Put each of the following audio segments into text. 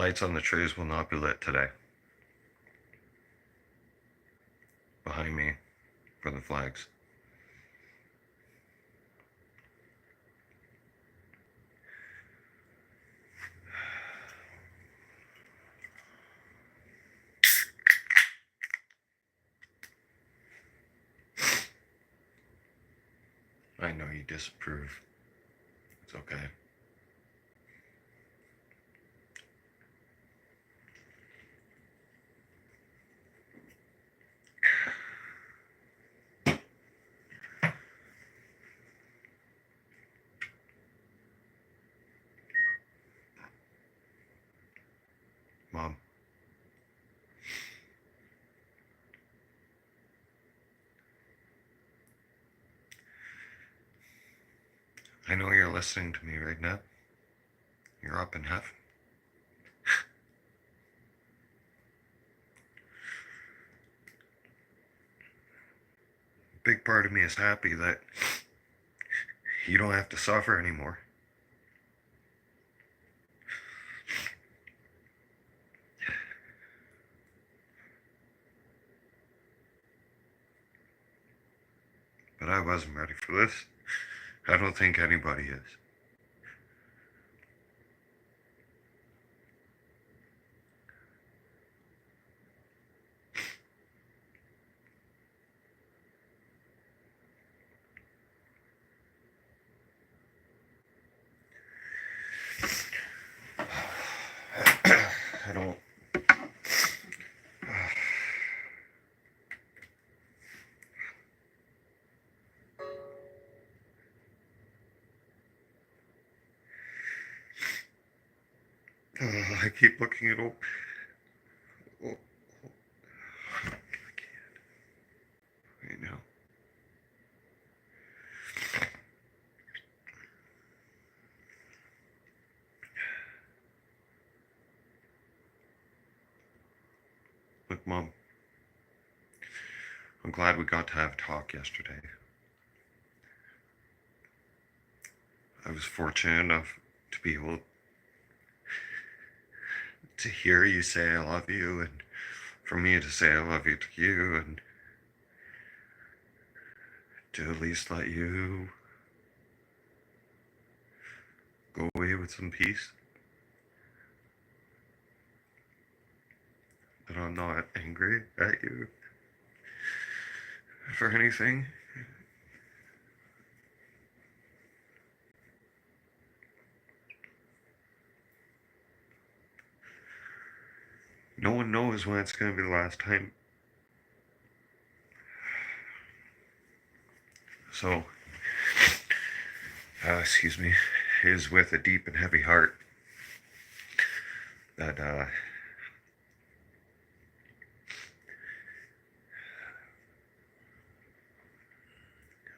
lights on the trees will not be lit today. Behind me for the flags. I know you disapprove. It's okay. Mom. I know you're listening to me right now. You're up in heaven. A big part of me is happy that you don't have to suffer anymore. But I wasn't ready for this. I don't think anybody is. I don't. I keep looking at I can't. Right now. Look, Mom. I'm glad we got to have a talk yesterday. I was fortunate enough to be able to hear you say I love you, and for me to say I love you to you, and to at least let you go away with some peace. That I'm not angry at you for anything. No one knows when it's going to be the last time. So, excuse me, it is with a deep and heavy heart that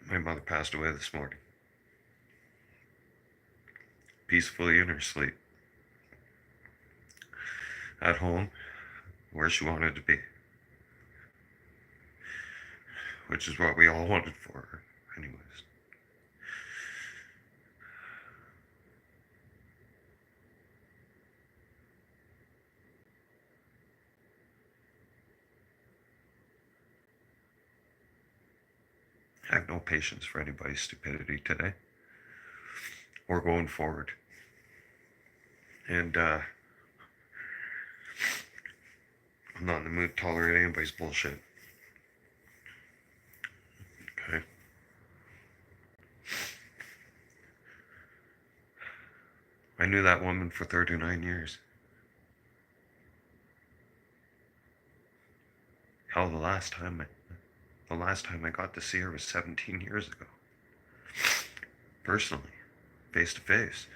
my mother passed away this morning. Peacefully in her sleep. At home, where she wanted to be. Which is what we all wanted for her, anyways. I have no patience for anybody's stupidity today. Or going forward. And, I'm not in the mood to tolerate anybody's bullshit. Okay? I knew that woman for 39 years. Hell, the last time I got to see her was 17 years ago. Personally. Face to face.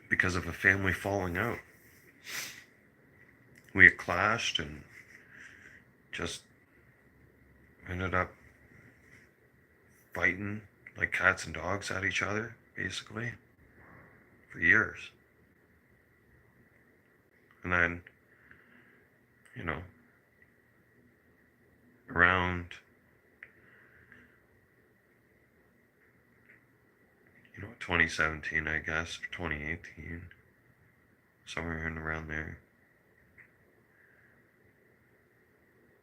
Because of a family falling out. We had clashed and just ended up fighting like cats and dogs at each other, basically, for years. And then, around, 2017, I guess, or 2018, somewhere in around there.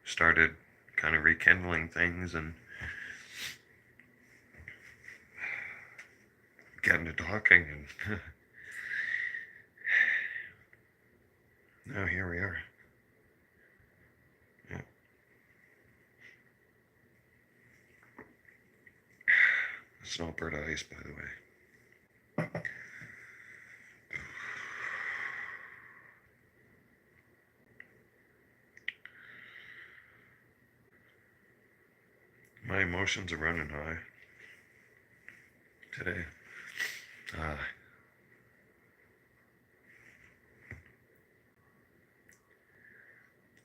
Started kind of rekindling things and getting to talking, and now here we are. Yeah. It's not bird ice, by the way. My emotions are running high today.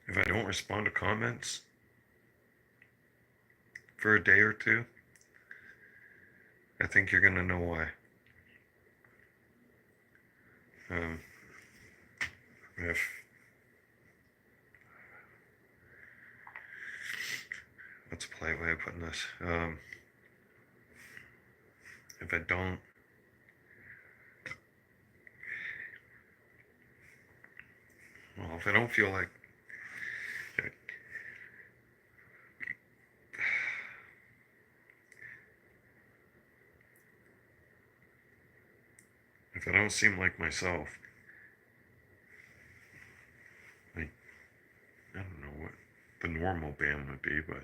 If I don't respond to comments for a day or two, I think you're gonna know why. If what's a polite way of putting this? If I don't, well, if I don't feel like if I don't seem like myself, like, I don't know what the normal band would be, but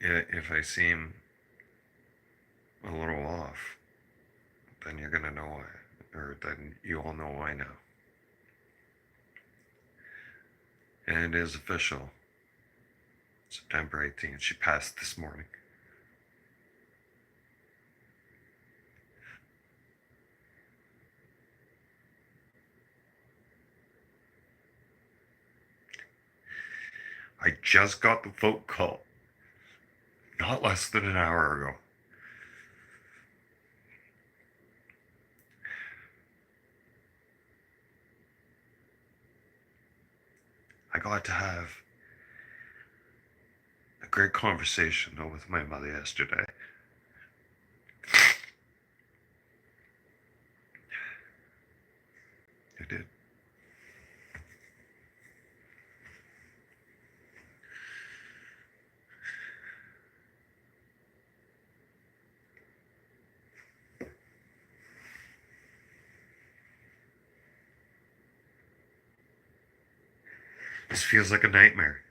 if I seem a little off, then you're gonna know why, or then you all know why now. And it is official. September 18th. She passed this morning. I just got the phone call not less than an hour ago. I got to have a great conversation with my mother yesterday. I did. This feels like a nightmare.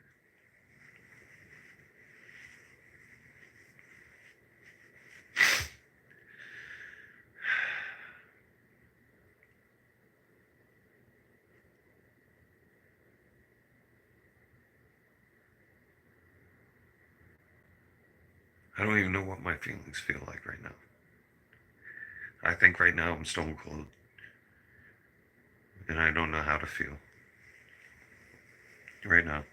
I don't even know what my feelings feel like right now. I think right now I'm stone cold. And I don't know how to feel. Right now.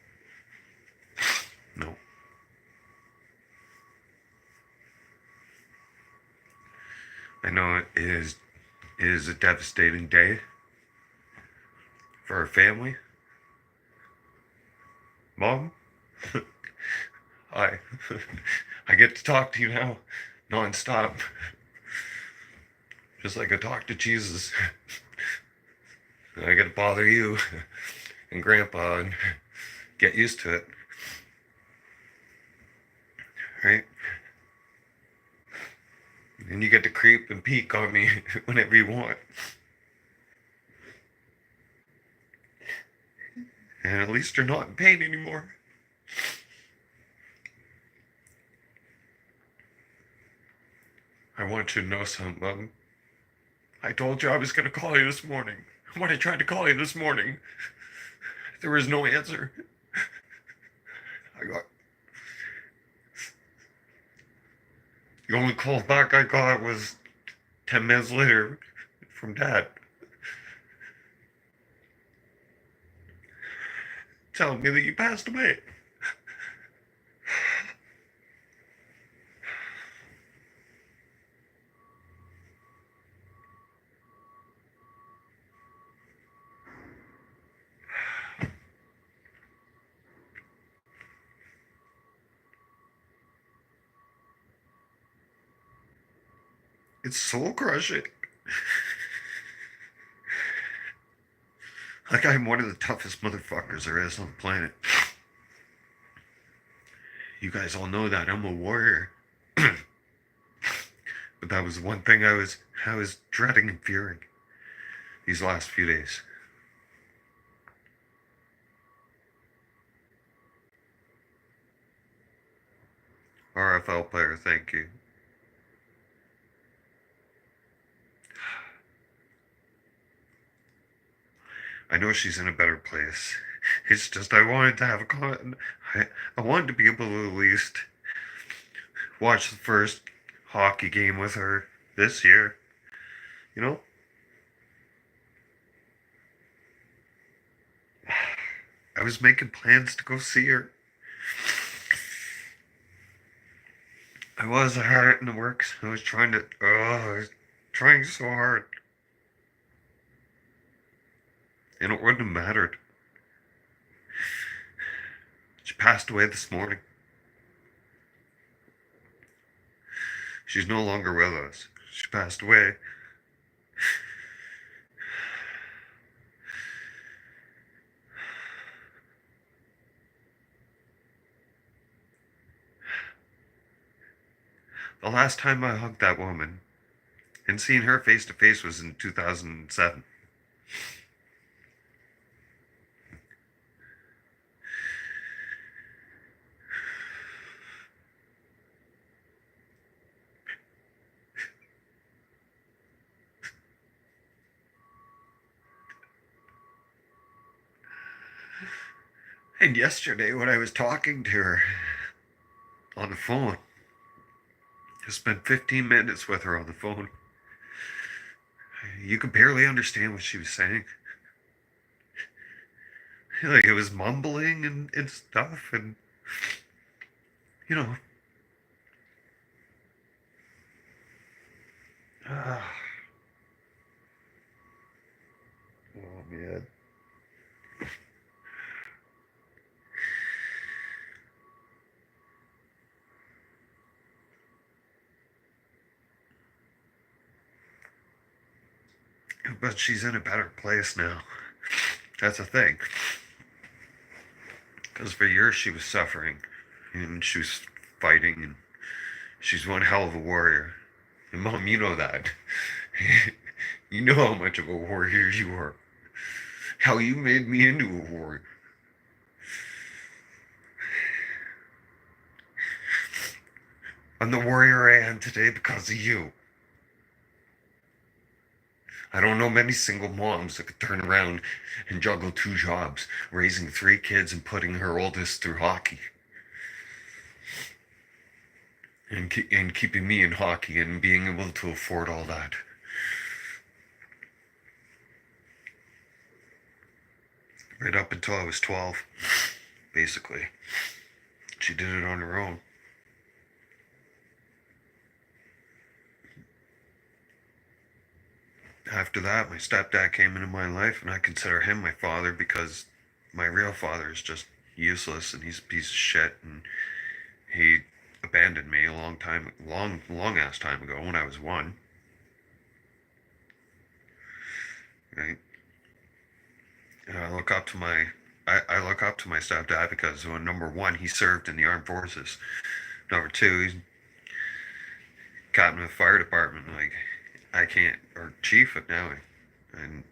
No. I know it is a devastating day for our family. Mom, I I get to talk to you now non-stop. Just like I talk to Jesus. I get to bother you and Grandpa and get used to it. Right? And you get to creep and peek on me whenever you want. And at least you're not in pain anymore. I want you to know something, Mom. I told you I was going to call you this morning. When I tried to call you this morning, there was no answer. The only call back I got was 10 minutes later from Dad, telling me that you passed away. It's soul crushing. Like, I'm one of the toughest motherfuckers there is on the planet. You guys all know that. I'm a warrior. But that was one thing I was dreading and fearing these last few days. RFL player, thank you. I know she's in a better place. It's just I wanted to have I wanted to be able to at least watch the first hockey game with her this year. You know? I was making plans to go see her. I had it in the works. I was trying so hard. And it wouldn't have mattered. She passed away this morning. She's no longer with us. She passed away. The last time I hugged that woman and seen her face to face was in 2007. And yesterday, when I was talking to her on the phone, I spent 15 minutes with her on the phone. You could barely understand what she was saying. Like, it was mumbling and stuff, and, you know. Oh, man. But she's in a better place now. That's the thing. Because for years she was suffering, and she was fighting, and she's one hell of a warrior. And Mom, you know that. You know how much of a warrior you are. How you made me into a warrior. I'm the warrior I am today because of you. I don't know many single moms that could turn around and juggle 2 jobs, raising 3 kids and putting her oldest through hockey. And keeping me in hockey and being able to afford all that. Right up until I was 12, basically. She did it on her own. After that, my stepdad came into my life, and I consider him my father because my real father is just useless, and he's a piece of shit, and he abandoned me a long ass time ago when I was 1. Right? And I look up to my stepdad because, well, number 1, he served in the armed forces. Number 2, he's captain of the fire department. Like, I can't, or chief now, and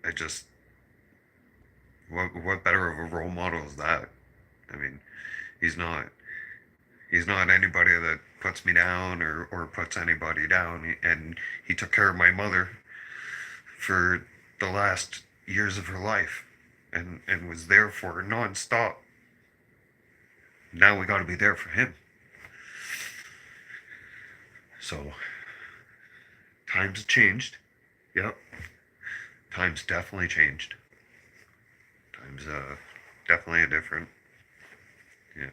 I just, what better of a role model is that? I mean, he's not he's not anybody that puts me down or puts anybody down, and he took care of my mother for the last years of her life, and was there for her non-stop. Now we got to be there for him. So times have changed. Yep, times definitely changed. Times definitely a different. Yeah.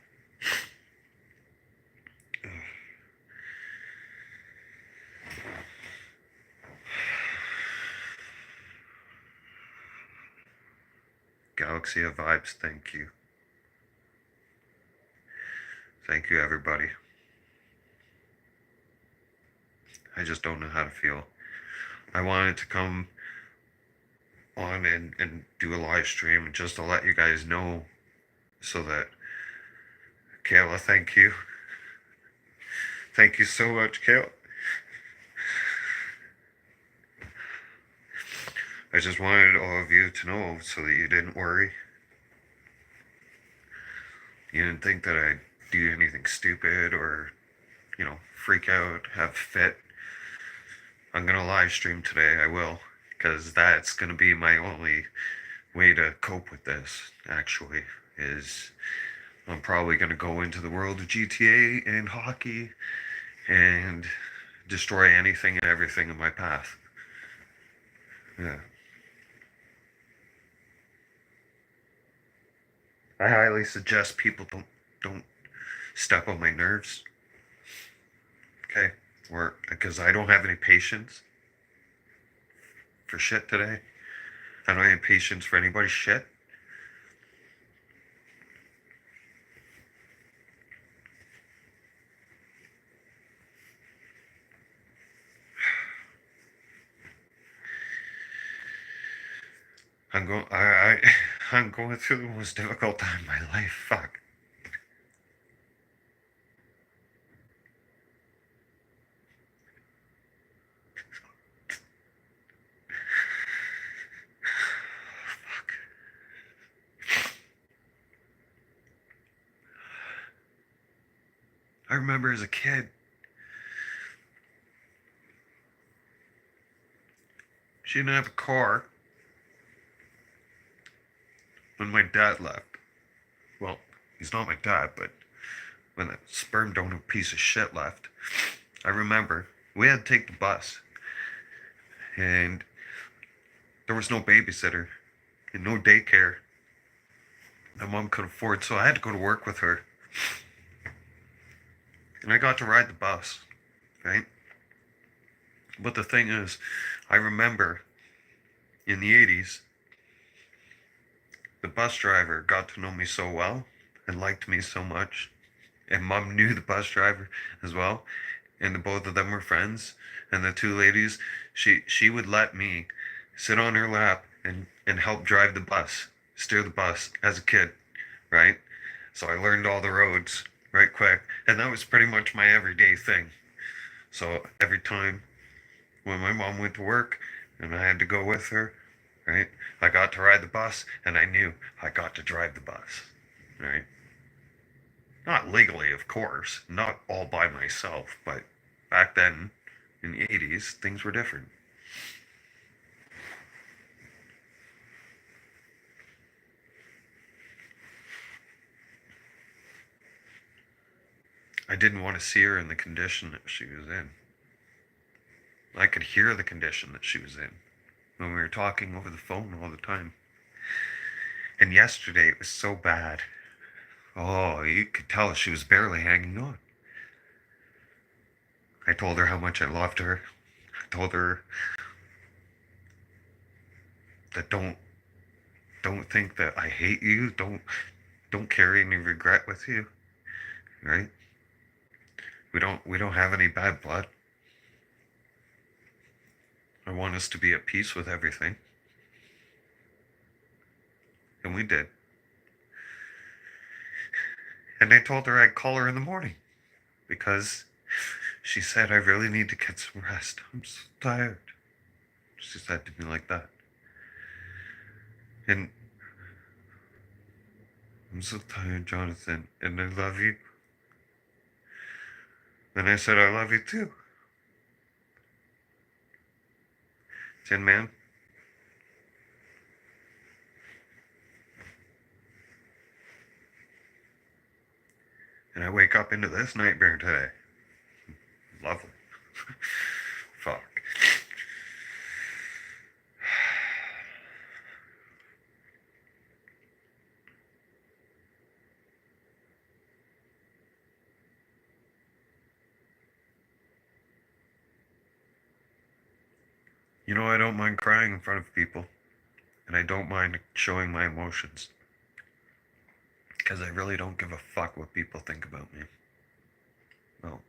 Galaxy of Vibes, thank you. Thank you, everybody. I just don't know how to feel. I wanted to come on and do a live stream just to let you guys know so that, Kayla, thank you. Thank you so much, Kayla. I just wanted all of you to know so that you didn't worry. You didn't think that I'd do anything stupid or, freak out, have fit. I'm going to live stream today. I will. Because that's going to be my only way to cope with this, actually, is I'm probably going to go into the world of GTA and hockey and destroy anything and everything in my path. Yeah. I highly suggest people don't step on my nerves. Okay? Or because I don't have any patience for shit today. I don't have patience for anybody's shit. I'm going through the most difficult time in my life. Fuck. Fuck. I remember as a kid, she didn't have a car when my dad left. Well, he's not my dad, but when that sperm donor piece of shit left, I remember we had to take the bus. And there was no babysitter and no daycare. My mom could afford, so I had to go to work with her. And I got to ride the bus, right? But the thing is, I remember in the 80s, the bus driver got to know me so well and liked me so much. And mom knew the bus driver as well. And the both of them were friends. And the two ladies, she would let me sit on her lap and help drive the bus, steer the bus as a kid, right? So I learned all the roads right quick. And that was pretty much my everyday thing. So every time when my mom went to work and I had to go with her, right? I got to ride the bus and I knew I got to drive the bus, right? Not legally, of course, not all by myself, but back then in the 80s, things were different. I didn't want to see her in the condition that she was in. I could hear the condition that she was in when we were talking over the phone all the time. And yesterday it was so bad. Oh, you could tell she was barely hanging on. I told her how much I loved her. I told her that don't think that I hate you. Don't carry any regret with you. Right? We don't have any bad blood. I want us to be at peace with everything. And we did. And I told her I'd call her in the morning because she said I really need to get some rest. I'm so tired. She said to me like that. And I'm so tired, Jonathan, and I love you. And I said, I love you too. Tin Man. And I wake up into this nightmare today. Lovely. Fuck. You know, I don't mind crying in front of people. And I don't mind showing my emotions. Because I really don't give a fuck what people think about me. Well,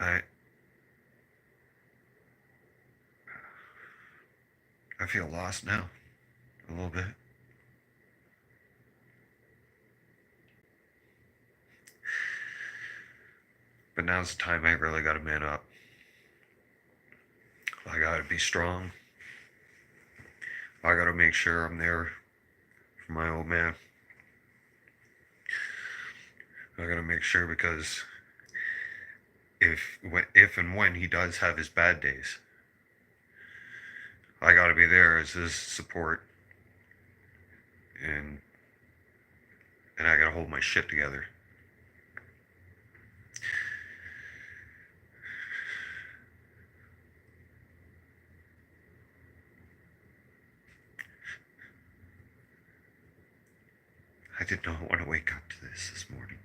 I I feel lost now, a little bit. But now's the time I really got to man up. I got to be strong. I got to make sure I'm there for my old man. I got to make sure because if and when he does have his bad days, I got to be there as his support, and I got to hold my shit together. I did not want to wake up to this morning.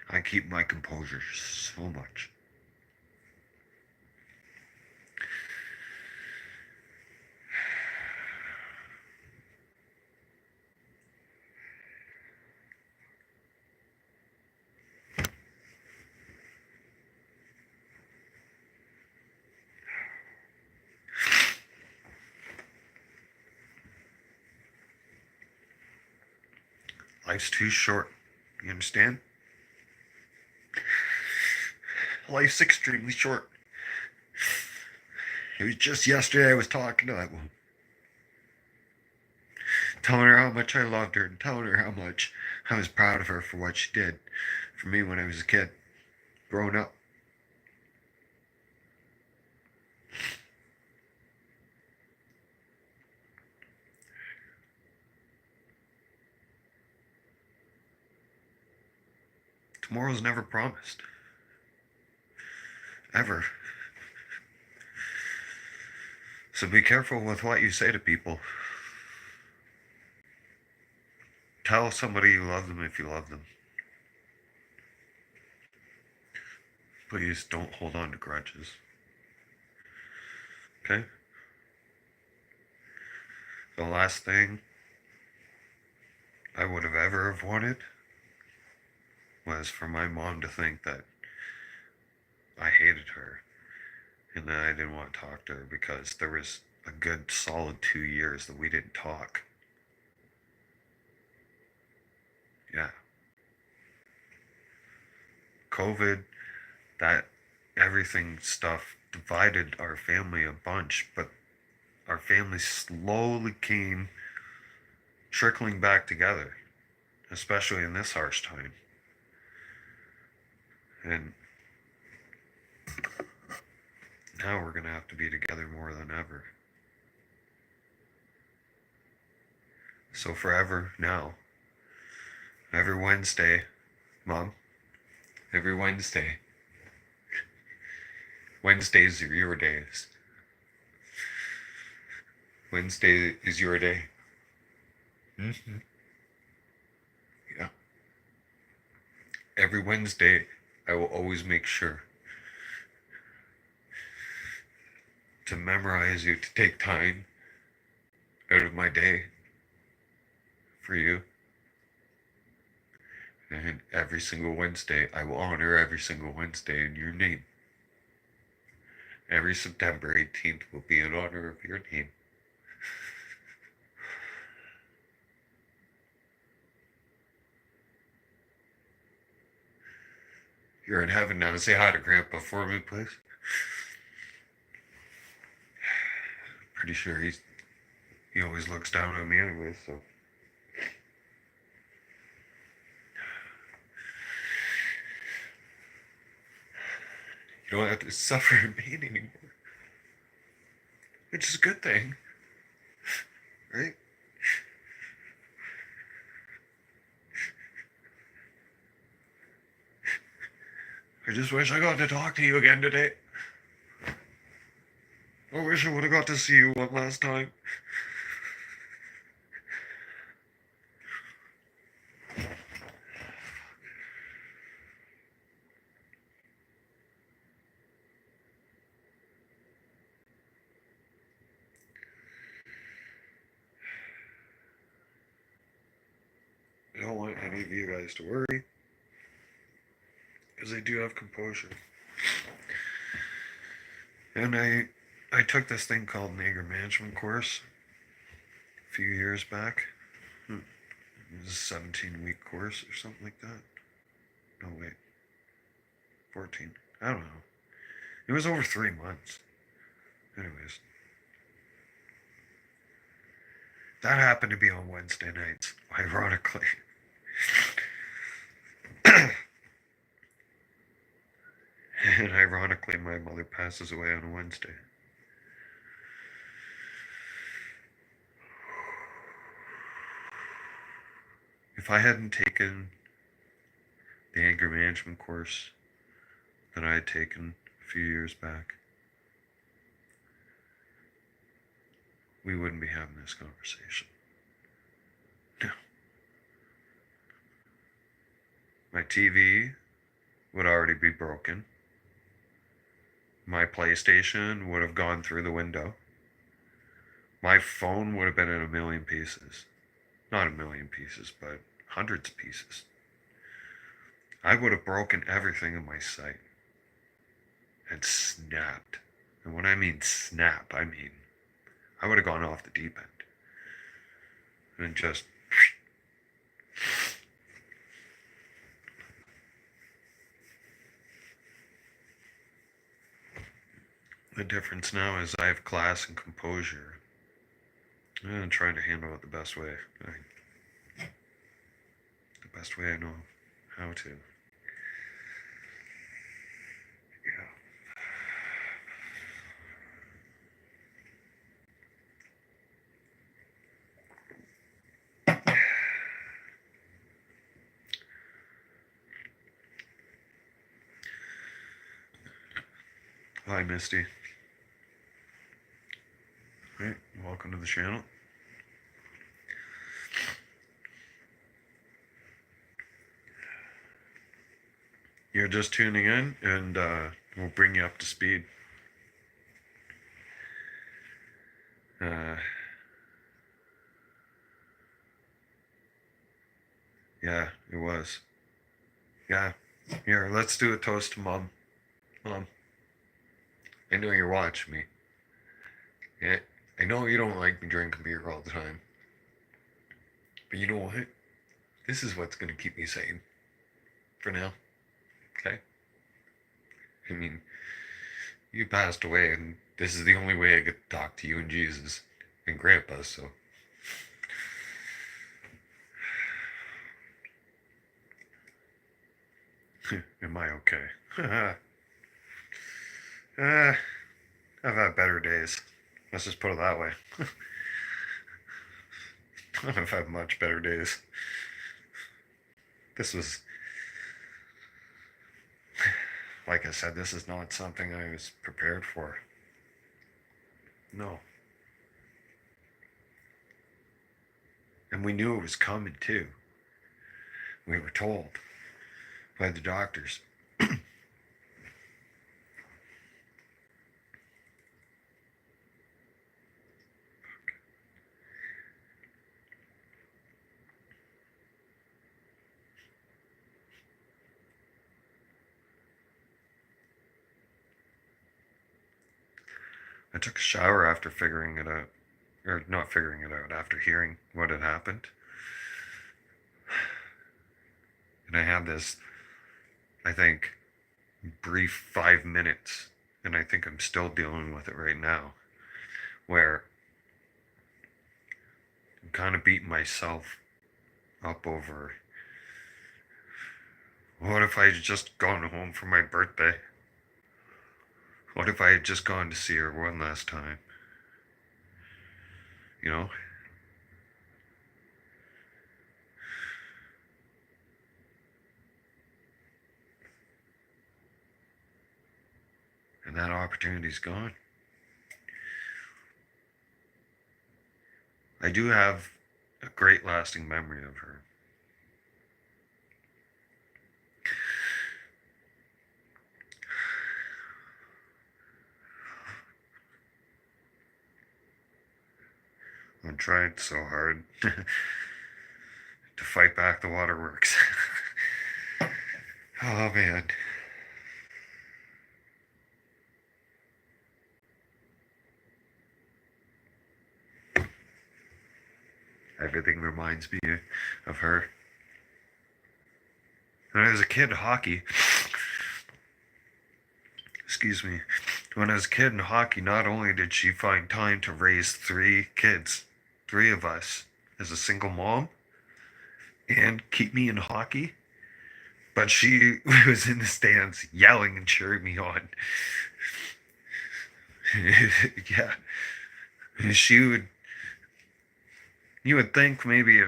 I keep my composure so much. Life's too short. You understand? Life's extremely short. It was just yesterday I was talking to that woman, telling her how much I loved her and telling her how much I was proud of her for what she did for me when I was a kid, growing up. Tomorrow's never promised. Ever. So be careful with what you say to people. Tell somebody you love them if you love them. Please don't hold on to grudges. Okay? The last thing I would have ever have wanted was for my mom to think that I hated her and that I didn't want to talk to her, because there was a good solid 2 years that we didn't talk. Yeah. COVID, that everything stuff divided our family a bunch, but our family slowly came trickling back together, especially in this harsh time. And now we're going to have to be together more than ever. So forever now, every Wednesday, Mom, every Wednesdays are your days. Wednesday is your day. Mm-hmm. Yeah. Every Wednesday, I will always make sure to memorize you, to take time out of my day for you. And every single Wednesday, I will honor every single Wednesday in your name. Every September 18th will be in honor of your name. You're in heaven now. Say hi to Grandpa for me, please. Pretty sure he always looks down on me anyway, so. You don't have to suffer in pain anymore. Which is a good thing. Right? I just wish I got to talk to you again today. I wish I would have got to see you one last time. want you guys to worry, because I do have composure. And I took this thing called an anger management course a few years back. It was a 17-week course or something like that. No, wait. 14. I don't know. It was over 3 months. Anyways. That happened to be on Wednesday nights, ironically. And ironically, my mother passes away on a Wednesday. If I hadn't taken the anger management course that I had taken a few years back, we wouldn't be having this conversation. No. My TV would already be broken. My PlayStation would have gone through the window. My phone would have been in a million pieces. Not a million pieces, but hundreds of pieces. I would have broken everything in my sight and snapped. And when I mean snap, I mean I would have gone off the deep end and just the difference now is I have class and composure. And I'm trying to handle it the best way. The best way I know how to. Hi, Misty. Hey, welcome to the channel. You're just tuning in, and we'll bring you up to speed. Yeah, it was. Yeah. Here, let's do a toast to Mom. Mom, I know you're watching me. Yeah, I know you don't like me drinking beer all the time. But you know what? This is what's going to keep me sane. For now. Okay? I mean, you passed away, and this is the only way I get to talk to you and Jesus and Grandpa, so. Am I okay? I've had better days. Let's just put it that way. I've had much better days. This was, like I said, this is not something I was prepared for. No. And we knew it was coming too. We were told by the doctors. I took a shower after figuring it out. Or not figuring it out, after hearing what had happened. And I had this, I think, brief 5 minutes, and I think I'm still dealing with it right now, where I'm kind of beating myself up over, what if I had just gone home for my birthday? What if I had just gone to see her one last time? You know? And that opportunity's gone. I do have a great lasting memory of her. I'm trying so hard to fight back the waterworks. Oh man. Everything reminds me of her. When I was a kid, hockey. Excuse me. When I was a kid in hockey, not only did she find time to raise 3 kids, 3 of us, as a single mom, and keep me in hockey, but she was in the stands yelling and cheering me on. Yeah. She would, you would think maybe,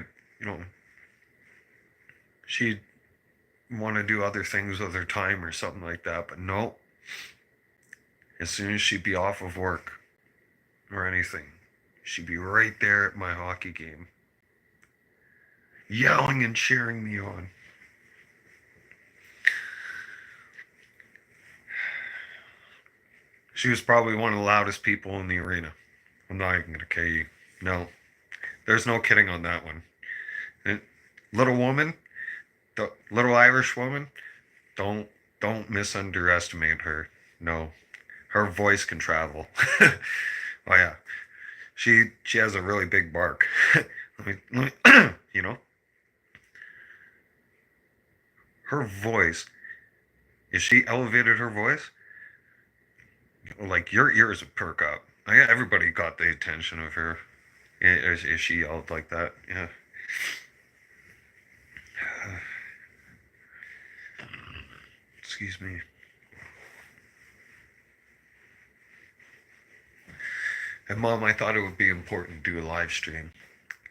she'd want to do other things with her time or something like that, but no. As soon as she'd be off of work or anything, she'd be right there at my hockey game, yelling and cheering me on. She was probably one of the loudest people in the arena. I'm not even going to kid you. No, there's no kidding on that one. And little woman, the little Irish woman, don't misunderestimate her. No, her voice can travel. Oh yeah, she has a really big bark. You know, her voice. If she elevated her voice, like your ears would perk up. Everybody got the attention of her. If she yelled like that, yeah. Excuse me. And Mom, I thought it would be important to do a live stream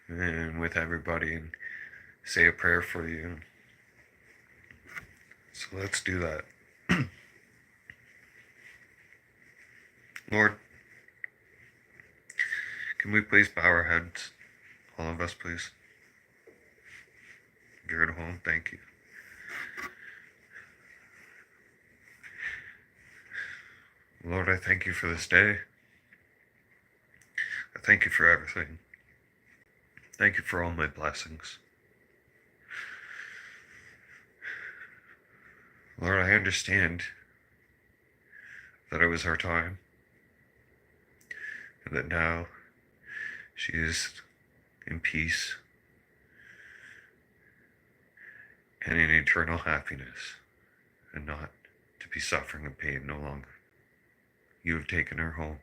and with everybody and say a prayer for you. So let's do that. Lord, can we please bow our heads? All of us, please. If you're at home, thank you. Lord, I thank you for this day. I thank you for everything. Thank you for all my blessings. Lord, I understand that it was her time, and that now she is in peace and in eternal happiness, and not to be suffering and pain no longer. You have taken her home.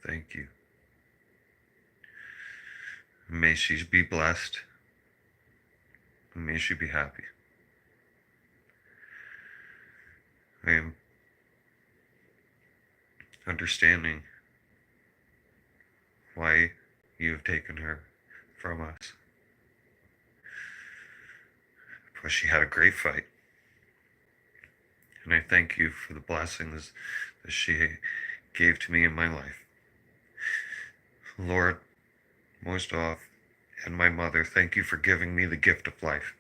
Thank you. May she be blessed, and may she be happy. I am understanding why you have taken her from us. Because she had a great fight. And I thank you for the blessings that she gave to me in my life. Lord, most off, and my mother, thank you for giving me the gift of life.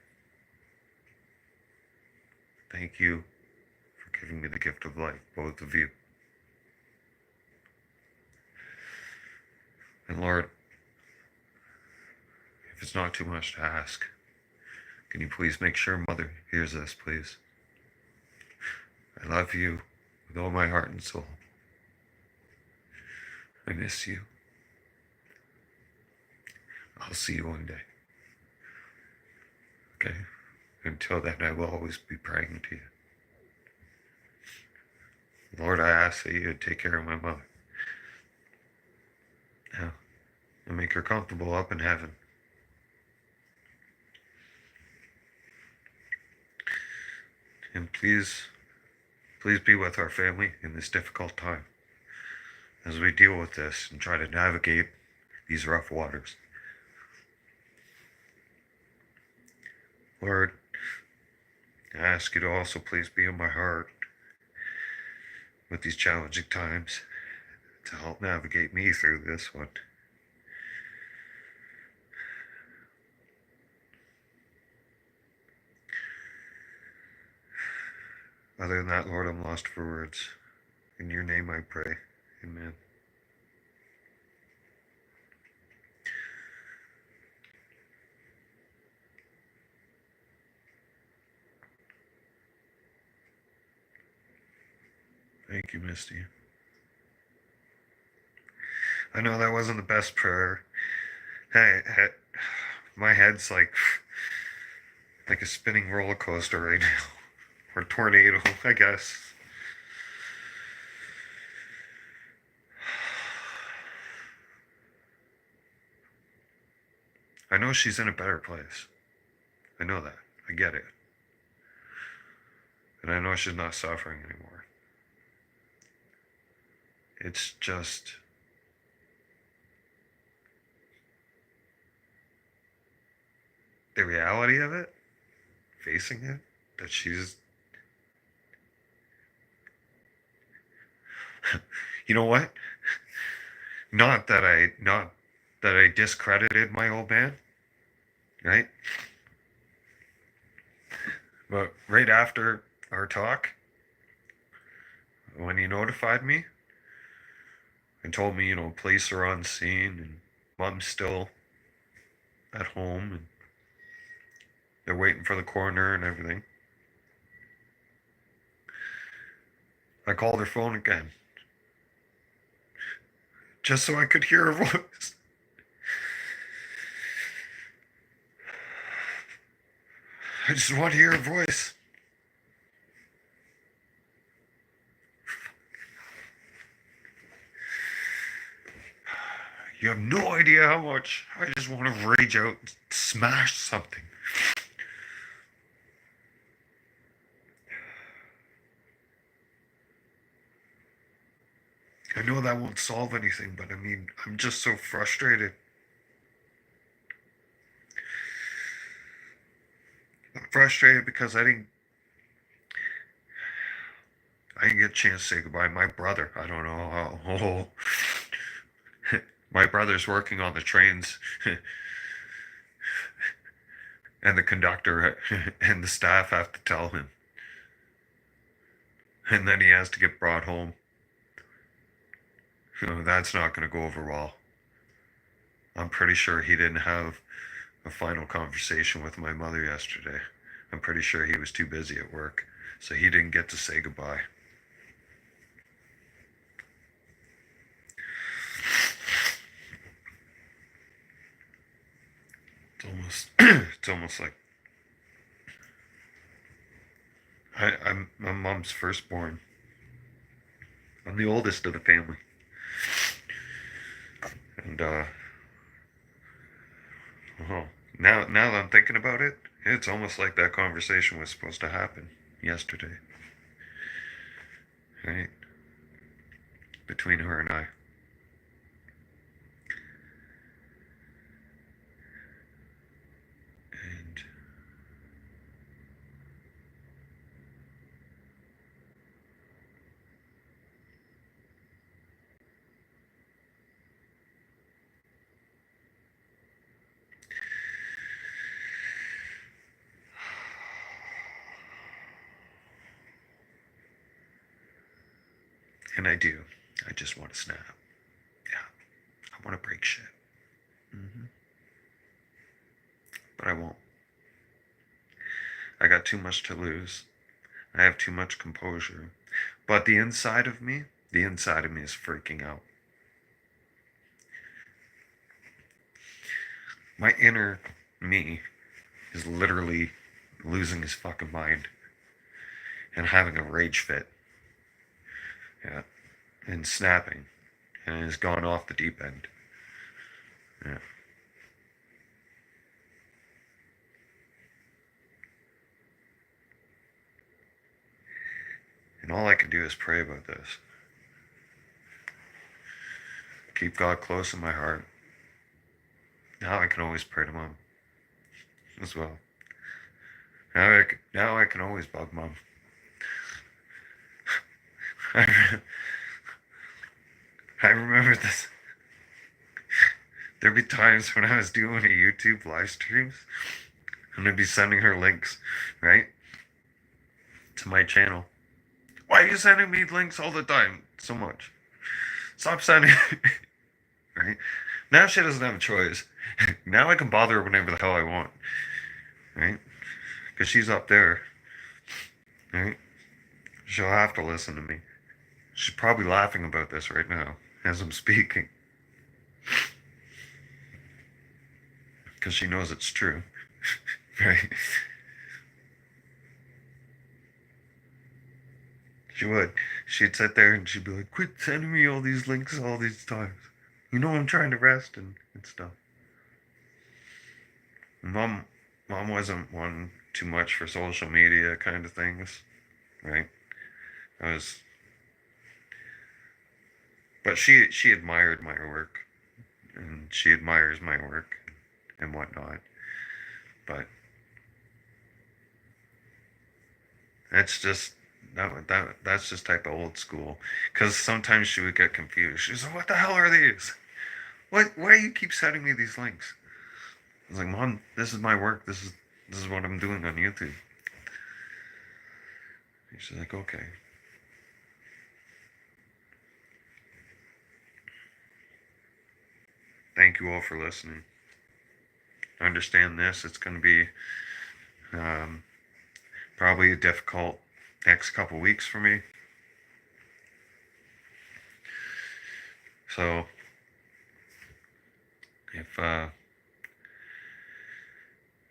Thank you for giving me the gift of life, both of you. And Lord, if it's not too much to ask, can you please make sure Mother hears this, please? I love you with all my heart and soul. I miss you. I'll see you one day. Okay? Until then, I will always be praying to you. Lord, I ask that you take care of my mother. Now, and make her comfortable up in heaven. And please be with our family in this difficult time as we deal with this and try to navigate these rough waters. Lord, I ask you to also please be in my heart with these challenging times to help navigate me through this one. Other than that, Lord, I'm lost for words. In your name I pray. Amen. Thank you, Misty. I know that wasn't the best prayer. Hey, my head's like a spinning roller coaster right now, or tornado, I guess. I know she's in a better place. I know that. I get it. And I know she's not suffering anymore. It's just the reality of it, facing it, that she's. You know what? Not that I discredited my old man, right? But right after our talk, when he notified me and told me, police are on scene and mom's still at home and they're waiting for the coroner and everything, I called her phone again just so I could hear her voice. I just want to hear her voice. You have no idea how much I just want to rage out and smash something. I know that won't solve anything, but I mean, I'm just so frustrated. I'm frustrated because I didn't get a chance to say goodbye. My brother, I don't know how. My brother's working on the trains, and the conductor and the staff have to tell him. And then he has to get brought home. That's not going to go over well. I'm pretty sure he didn't have a final conversation with my mother yesterday. I'm pretty sure he was too busy at work, so he didn't get to say goodbye. It's almost like I'm my mom's firstborn. I'm the oldest of the family, and well, now that I'm thinking about it, it's almost like that conversation was supposed to happen yesterday, right? Between her and I. And I do. I just want to snap. Yeah, I want to break shit. hmm But I won't. I got too much to lose. I have too much composure. But the inside of me is freaking out. My inner me is literally losing his fucking mind and having a rage fit. Yeah. And snapping. And has gone off the deep end. Yeah. And all I can do is pray about this. Keep God close in my heart. Now I can always pray to Mom as well. Now I can always bug Mom. I remember this. There'd be times when I was doing a YouTube live streams and I'd be sending her links, right? To my channel. Why are you sending me links all the time so much? Stop sending. Right? Now she doesn't have a choice. Now I can bother her whenever the hell I want. Right? Because she's up there. Right? She'll have to listen to me. She's probably laughing about this right now as I'm speaking. Because she knows it's true. Right? She would. She'd sit there and she'd be like, quit sending me all these links all these times. You know I'm trying to rest and stuff. Mom wasn't one too much for social media kind of things, right? I was, but she admired my work, and she admires my work and whatnot. But that's just that's just type of old school. Because sometimes she would get confused. She's like, "What the hell are these? What? Why do you keep sending me these links?" I was like, "Mom, this is my work. This is what I'm doing on YouTube." And she's like, "Okay." Thank you all for listening. I understand this. It's going to be um, probably a difficult next couple weeks for me. So if uh,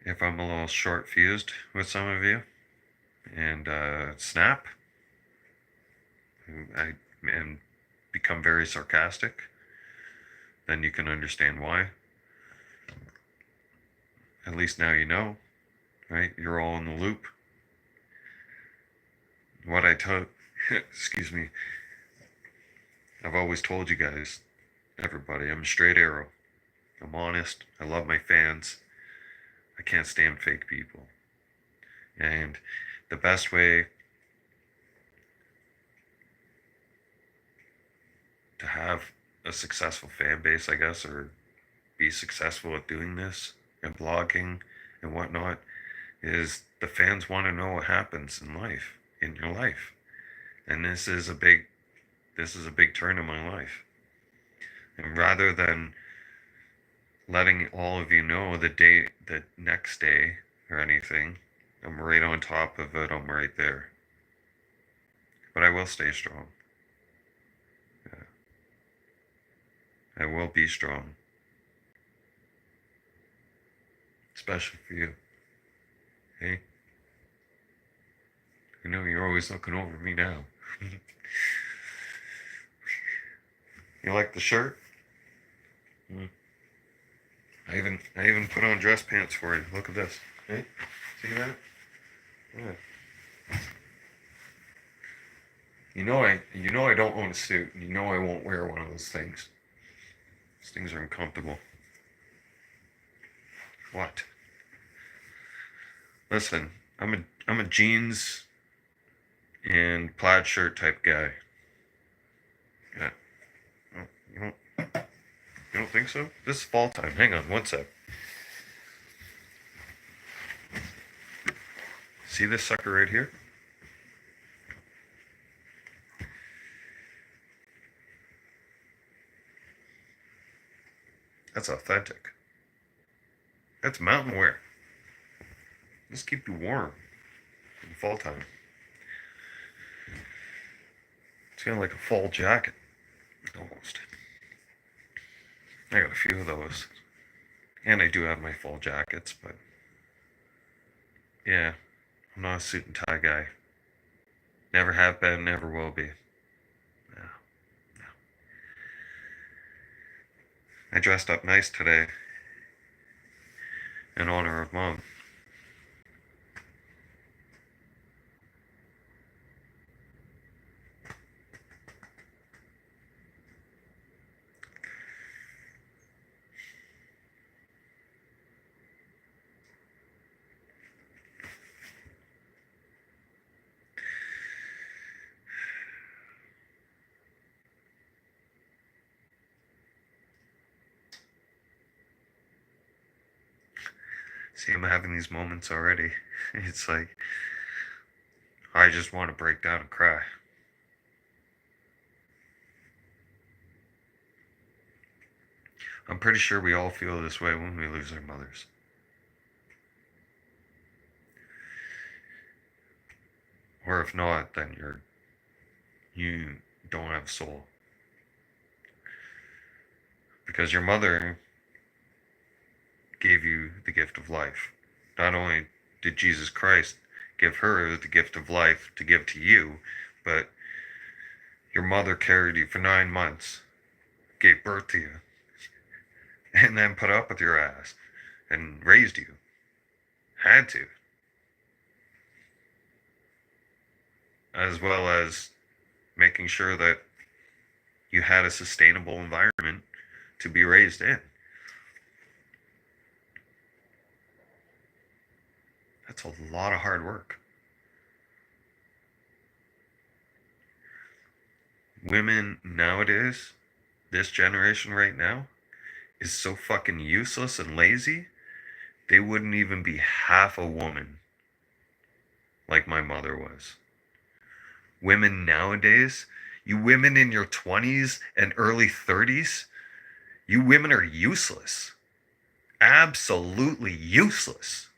if I'm a little short fused with some of you and snap, I and become very sarcastic, then you can understand why. At least now you know, right? You're all in the loop. What I told, excuse me, I've always told you guys, everybody, I'm a straight arrow. I'm honest. I love my fans. I can't stand fake people. And the best way to have a successful fan base, I guess, or be successful at doing this and blogging and whatnot, is the fans want to know what happens in life, in your life. And this is a big turn in my life. And rather than letting all of you know the next day or anything, I'm right on top of it. I'm right there. But I will stay strong. Yeah. I will be strong. Especially for you. Hey? I know you're always looking over me now. You like the shirt? Mm. I even put on dress pants for you. Look at this. Hey? See that? Yeah. You know I don't own a suit. You know I won't wear one of those things. These things are uncomfortable. What? Listen, I'm a jeans and plaid shirt type guy. Yeah. Oh, you don't think so? This is fall time. Hang on, one sec. See this sucker right here? That's authentic. That's mountain wear. Just keep you warm in fall time. It's kind of like a fall jacket, almost. I got a few of those. And I do have my fall jackets, but yeah, I'm not a suit and tie guy. Never have been, never will be. No, no. I dressed up nice today in honor of Mom. See, I'm having these moments already. It's like, I just want to break down and cry. I'm pretty sure we all feel this way when we lose our mothers. Or if not, then you don't have a soul. Because your mother gave you the gift of life. Not only did Jesus Christ give her the gift of life to give to you, but your mother carried you for 9 months, gave birth to you, and then put up with your ass and raised you. Had to. As well as making sure that you had a sustainable environment to be raised in. That's a lot of hard work. Women nowadays, this generation right now, is so fucking useless and lazy, they wouldn't even be half a woman like my mother was. Women nowadays, you women in your 20s and early 30s, you women are useless. Absolutely useless.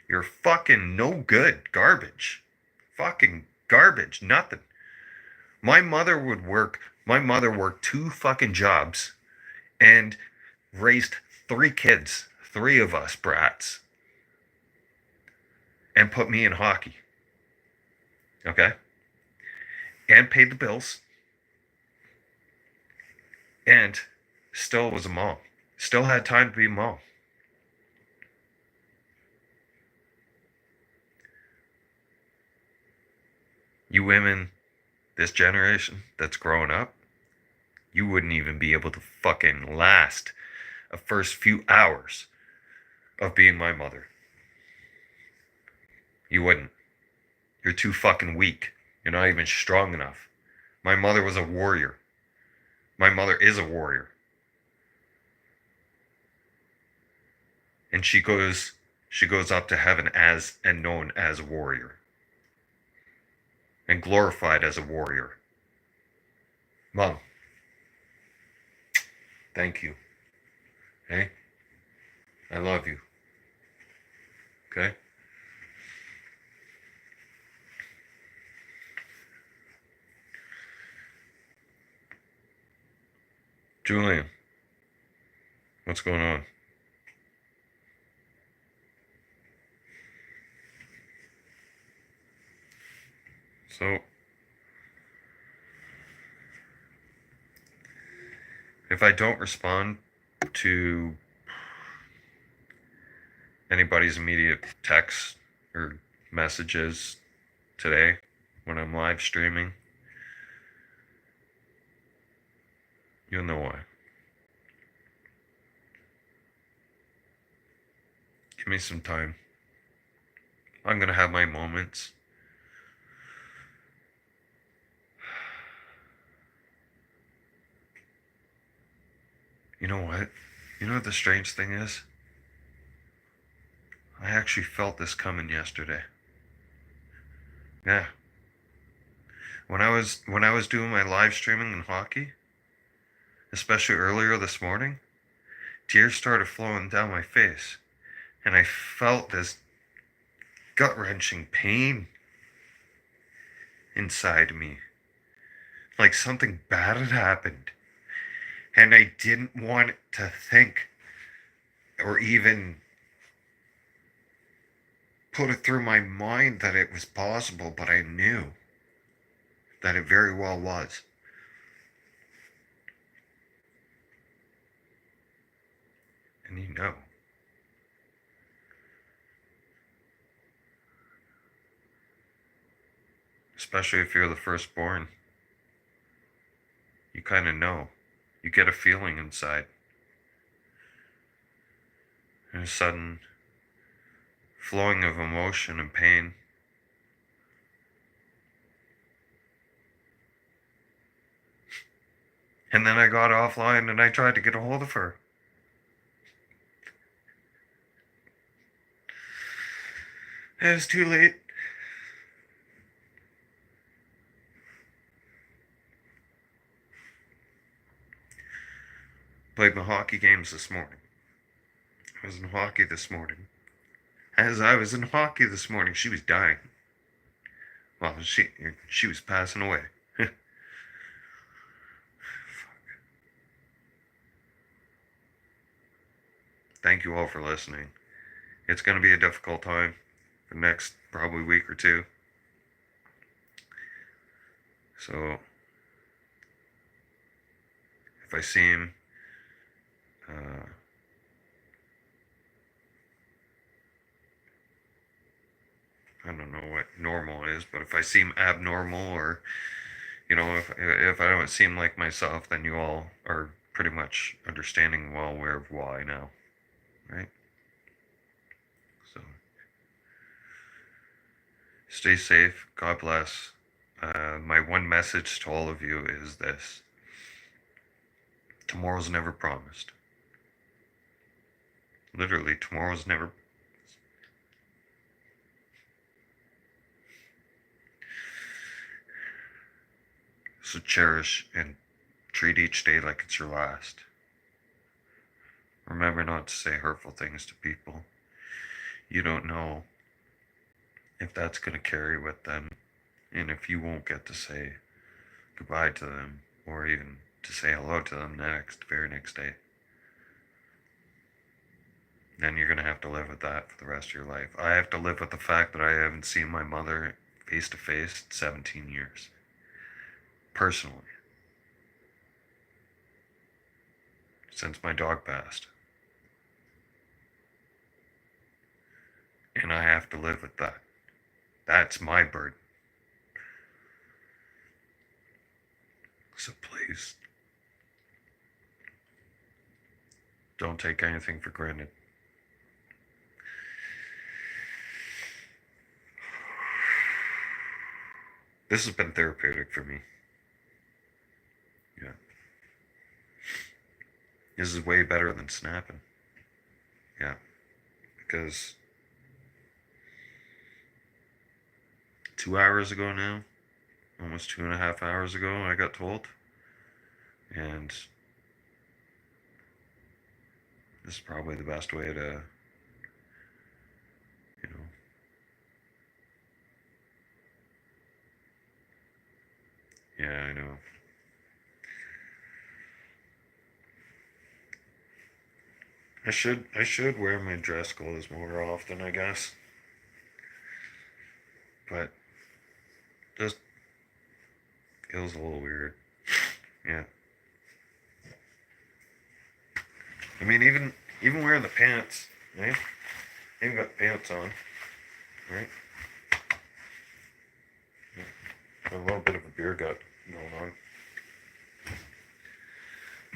You're fucking no good. Garbage. Fucking garbage. Nothing. My mother worked 2 fucking jobs and raised 3 kids. 3 of us brats. And put me in hockey. Okay? And paid the bills. And still was a mom. Still had time to be a mom. You women, this generation that's growing up, you wouldn't even be able to fucking last a first few hours of being my mother. You wouldn't. You're too fucking weak. You're not even strong enough. My mother was a warrior. My mother is a warrior. And she goes up to heaven as and known as a warrior. And glorified as a warrior. Mom, thank you. Okay? I love you. Okay? Julian, what's going on? So, if I don't respond to anybody's immediate texts or messages today when I'm live streaming, you'll know why. Give me some time. I'm gonna have my moments. You know what? You know what the strange thing is? I actually felt this coming yesterday. Yeah. When I was doing my live streaming in hockey, especially earlier this morning, tears started flowing down my face. And I felt this gut-wrenching pain inside me. Like something bad had happened. And I didn't want to think or even put it through my mind that it was possible, but I knew that it very well was. And you know. Especially if you're the firstborn. You kind of know. You get a feeling inside. And a sudden flowing of emotion and pain. And then I got offline and I tried to get a hold of her. And it was too late. Played my hockey games this morning. I was in hockey this morning. As I was in hockey this morning, she was dying. Well, she was passing away. Thank you all for listening. It's going to be a difficult time for the next probably week or two. So if I seem I don't know what normal is, but if I seem abnormal, or if I don't seem like myself, then you all are pretty much understanding, well aware of why now, right? So stay safe. God bless. My one message to all of you is this: tomorrow's never promised. Literally, tomorrow's never. So cherish and treat each day like it's your last. Remember not to say hurtful things to people. You don't know if that's going to carry with them, and if you won't get to say goodbye to them, or even to say hello to them very next day. Then you're going to have to live with that for the rest of your life. I have to live with the fact that I haven't seen my mother face to face in 17 years. Personally. Since my dog passed. And I have to live with that. That's my burden. So please, don't take anything for granted. This has been therapeutic for me. Yeah. This is way better than snapping. Yeah. Because 2 hours ago now, almost 2.5 hours ago, I got told. And this is probably the best way to, yeah, I know. I should wear my dress clothes more often, I guess. But just feels a little weird. Yeah. I mean, even wearing the pants, right? Even got the pants on, right? Yeah. A little bit of a beer gut going on.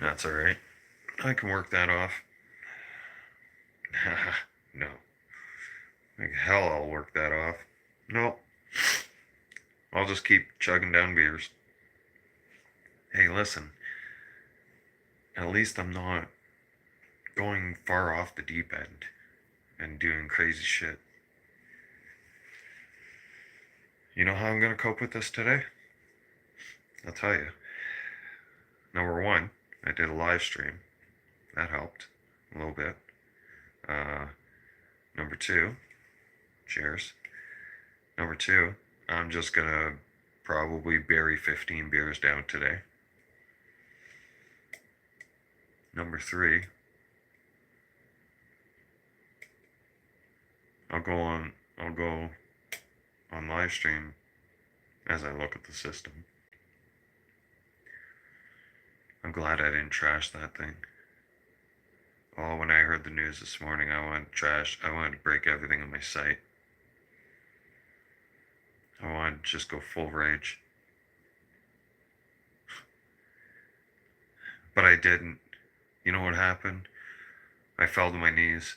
That's all right. I can work that off. No. Like hell, I'll work that off. No. I'll just keep chugging down beers. Hey, listen. At least I'm not going far off the deep end and doing crazy shit. You know how I'm going to cope with this today? I'll tell you. Number one, I did a live stream. That helped a little bit. Number two, cheers. Number two, I'm just going to probably bury 15 beers down today. Number three, I'll go on live stream as I look at the system. I'm glad I didn't trash that thing. Oh, when I heard the news this morning, I wanted to break everything on my site. I wanted to just go full rage. But I didn't. You know what happened? I fell to my knees.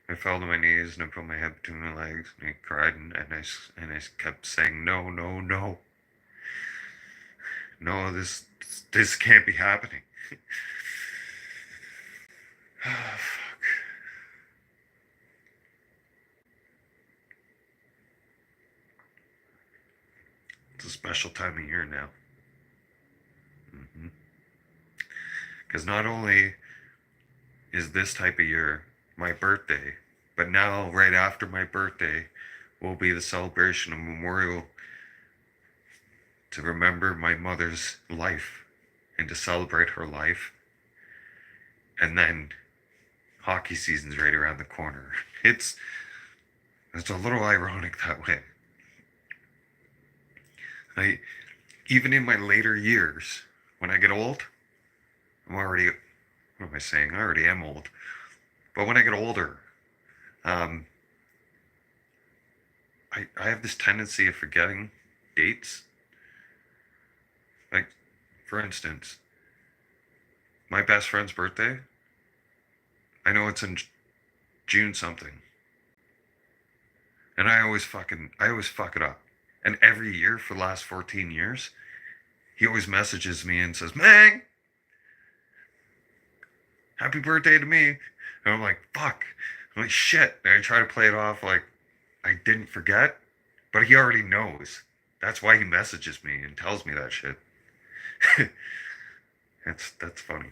And I put my head between my legs, and I cried, and I kept saying, no, no, no. No, this can't be happening. Oh, fuck. It's a special time of year now. Because not only is this type of year my birthday, but now right after my birthday will be the celebration of memorial to remember my mother's life and to celebrate her life. And then hockey season's right around the corner. It's a little ironic that way. I even in my later years, when I get old, I'm already what am I saying? I already am old. But when I get older, um, I have this tendency of forgetting dates. Like, for instance, my best friend's birthday, I know it's in June something. And I always fuck it up. And every year for the last 14 years, he always messages me and says, "Mang, happy birthday to me." And I'm like, fuck. I'm like, shit. And I try to play it off like I didn't forget, but he already knows. That's why he messages me and tells me that shit. That's funny.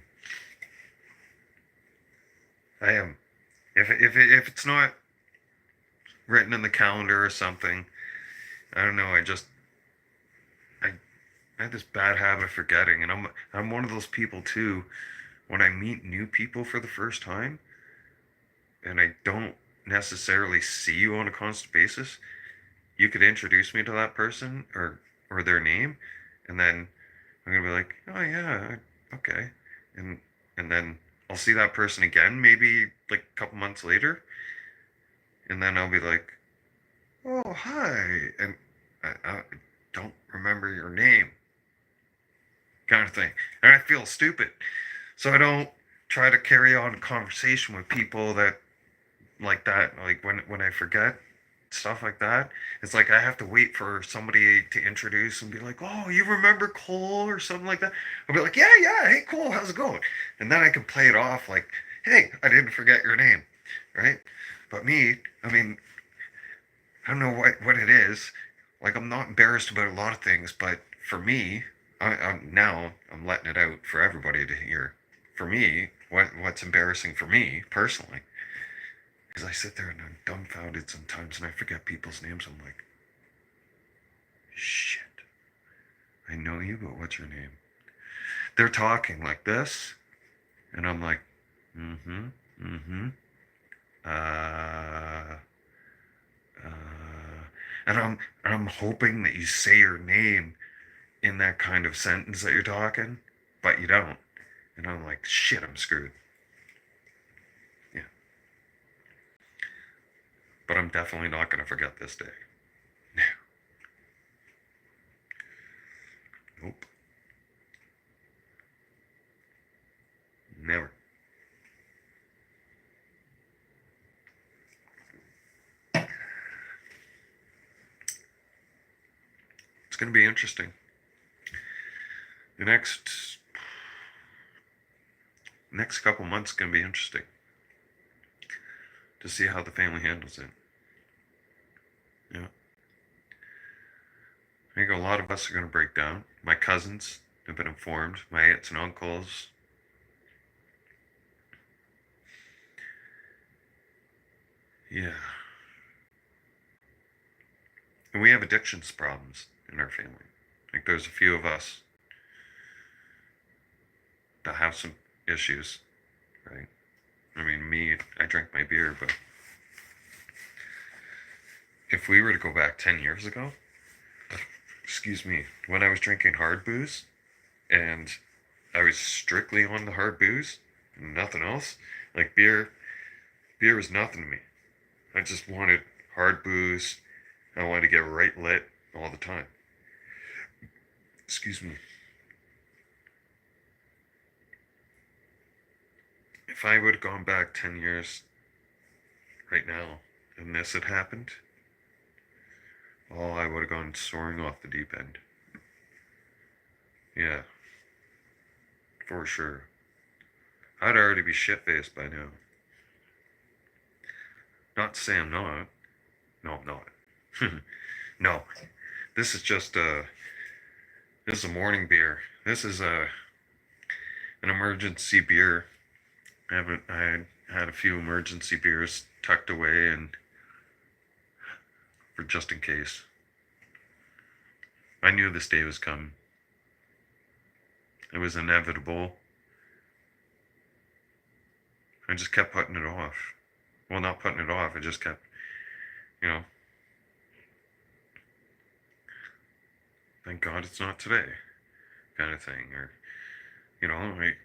I am. If it's not written in the calendar or something, I don't know. I I have this bad habit of forgetting, and I'm one of those people too. When I meet new people for the first time, and I don't necessarily see you on a constant basis, you could introduce me to that person or their name, and then I'm gonna be like, oh yeah, okay, and and then I'll see that person again, maybe like a couple months later, and then I'll be like, oh hi, and I don't remember your name, kind of thing, and I feel stupid, so I don't try to carry on a conversation with people that like that, like when I forget stuff like that, it's like I have to wait for somebody to introduce and be like, "Oh, you remember Cole?" or something like that. I'll be like, "Yeah, yeah, hey Cole, how's it going?" And then I can play it off like, "Hey, I didn't forget your name," right? But me, I mean, I don't know what it is. Like I'm not embarrassed about a lot of things, but for me, I'm letting it out for everybody to hear. For me, what's embarrassing for me personally, because I sit there and I'm dumbfounded sometimes and I forget people's names. I'm like, shit, I know you, but what's your name? They're talking like this, and I'm like, mm-hmm, mm-hmm, uh, and I'm hoping that you say your name in that kind of sentence that you're talking, but you don't. And I'm like, shit, I'm screwed. Yeah. But I'm definitely not going to forget this day. Nope. Never. It's going to be interesting. The next couple months going to be interesting to see how the family handles it. Yeah. I think a lot of us are going to break down. My cousins have been informed, my aunts and uncles. Yeah. And we have addictions problems in our family. Like there's a few of us that have some issues, right? I mean, me, I drink my beer, but if we were to go back 10 years ago, excuse me, when I was drinking hard booze and I was strictly on the hard booze, nothing else, like beer was nothing to me. I just wanted hard booze. I wanted to get right lit all the time. Excuse me. If I would have gone back 10 years right now and this had happened, oh, I would have gone soaring off the deep end. Yeah, for sure. I'd already be shit faced by now. Not to say I'm not. No, I'm not. No, this is just this is a morning beer. This is an emergency beer. I had a few emergency beers tucked away, and for just in case. I knew this day was coming. It was inevitable. I just kept putting it off. Well, not putting it off. I just kept, you know, thank God it's not today, kind of thing. Or, like,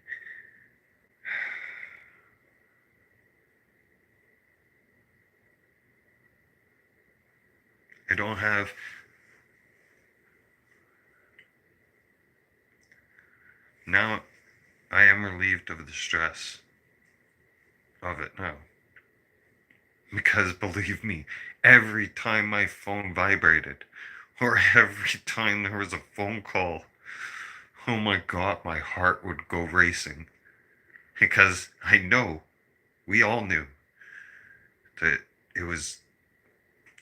I don't have, now I am relieved of the stress of it now. Because believe me, every time my phone vibrated, or every time there was a phone call, oh my God, my heart would go racing. Because I know, we all knew, that it was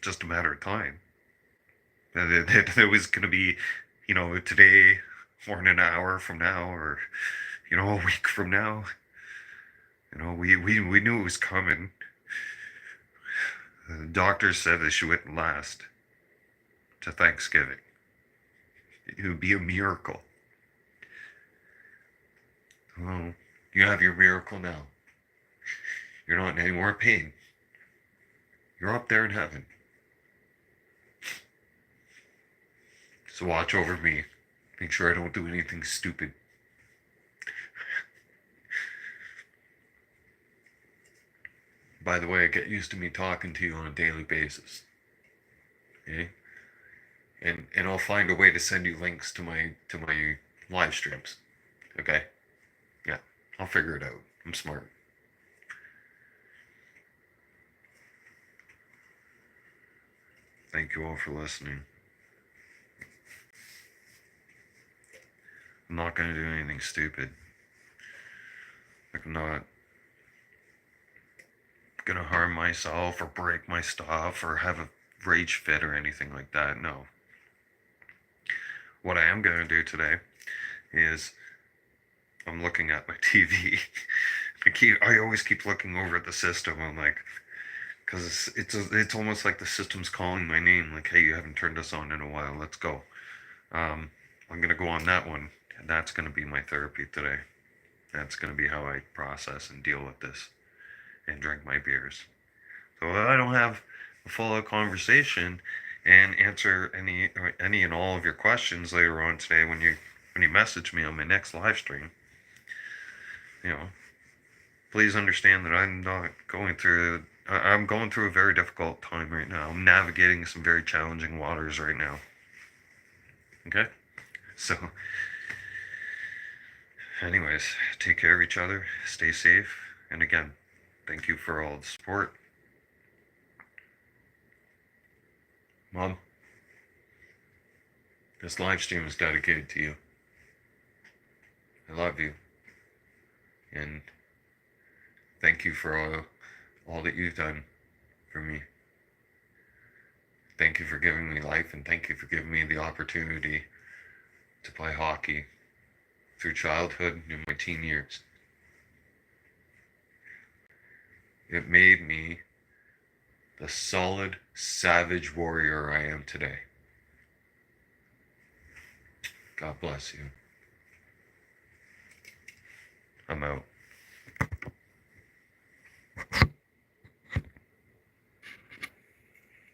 just a matter of time. That it was going to be, today, or in an hour from now, or, a week from now. We knew it was coming. The doctor said that she wouldn't last to Thanksgiving. It would be a miracle. Well, you have your miracle now. You're not in any more pain. You're up there in heaven. So watch over me. Make sure I don't do anything stupid. By the way, get used to me talking to you on a daily basis. Okay? And I'll find a way to send you links to my live streams. Okay? Yeah, I'll figure it out. I'm smart. Thank you all for listening. I'm not going to do anything stupid. I'm not going to harm myself or break my stuff or have a rage fit or anything like that. No. What I am going to do today is I'm looking at my TV. I always keep looking over at the system. I'm like, because it's almost like the system's calling my name. Like, hey, you haven't turned us on in a while. Let's go. I'm going to go on that one. And that's going to be my therapy today. That's going to be how I process and deal with this and drink my beers. So I don't have a full conversation and answer any and all of your questions later on today when you message me on my next live stream. Please understand that I'm going through a very difficult time right now. I'm navigating some very challenging waters right now. Okay? So, anyways, take care of each other, stay safe, and again, thank you for all the support. Mom, this live stream is dedicated to you. I love you. And thank you for all that you've done for me. Thank you for giving me life, and thank you for giving me the opportunity to play hockey through childhood and my teen years. It made me the solid, savage warrior I am today. God bless you. I'm out.